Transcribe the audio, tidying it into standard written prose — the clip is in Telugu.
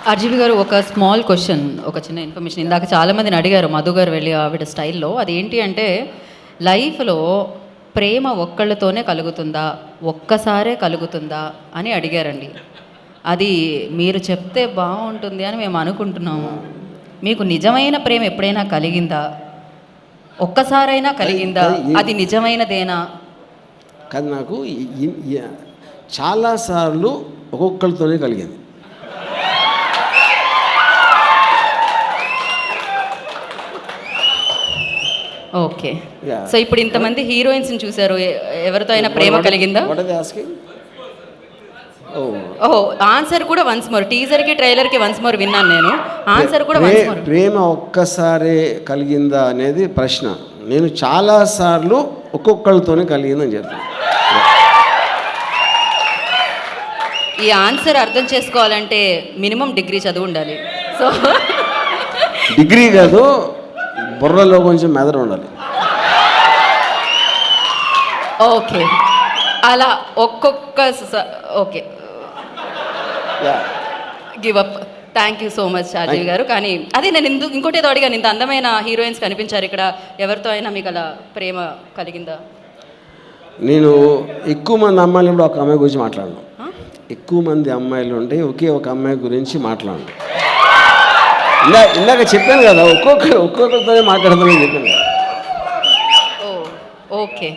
ఆర్జీవి గారు, ఒక స్మాల్ క్వశ్చన్, ఒక చిన్న ఇన్ఫర్మేషన్. ఇందాక చాలామందిని అడిగారు మధు గారు వెళ్ళి ఆవిడ స్టైల్లో. అదేంటి అంటే, లైఫ్లో ప్రేమ ఒక్కళ్ళతోనే కలుగుతుందా, ఒక్కసారే కలుగుతుందా అని అడిగారండి. అది మీరు చెప్తే బాగుంటుంది అని మేము అనుకుంటున్నాము. మీకు నిజమైన ప్రేమ ఎప్పుడైనా కలిగిందా? ఒక్కసారైనా కలిగిందా? అది నిజమైనదేనా? కానీ నాకు చాలాసార్లు ఒక్కొక్కరితోనే కలిగింది. ఓకే. సో ఇప్పుడు ఇంతమంది హీరోయిన్స్ చూసారు, ఎవరితో అయినా ప్రేమ కలిగిందా? ఓహో, ఆన్సర్ కూడా వన్స్ మోర్. టీజర్కి ట్రైలర్కి వన్స్ మోర్ విన్నాను నేను. ఆన్సర్ కూడా వన్స్ మోర్. ప్రేమ ఒక్కసారే కలిగిందా అనేది ప్రశ్న. నేను చాలాసార్లు ఒక్కొక్కరితోనే కలిగిందని చెప్తాను. ఈ ఆన్సర్ అర్థం చేసుకోవాలంటే మినిమం డిగ్రీ చదువు ఉండాలి. సో డిగ్రీ కాదు, బుర్రలో కొంచెం మెదడు ఉండాలి. ఓకే, అలా ఒక్కొక్క okay, give up. Thank you so much Rajiv garu. కానీ అదే నేను ఇంకోటి ఏదో అడిగాను, ఇంత అందమైన హీరోయిన్స్ కనిపించారు ఇక్కడ, ఎవరితో అయినా మీకు అలా ప్రేమ కలిగిందా? నేను ఎక్కువ మంది అమ్మాయిలు కూడా ఒక అమ్మాయి గురించి మాట్లాడను. ఎక్కువ మంది అమ్మాయిలు ఉంటే ఒకే ఒక అమ్మాయి గురించి మాట్లాడను. ఇందాక చెప్పాను కదా, ఒక్కొక్కరితోనే మాట్లాడతానని చెప్పాను. ఓకే.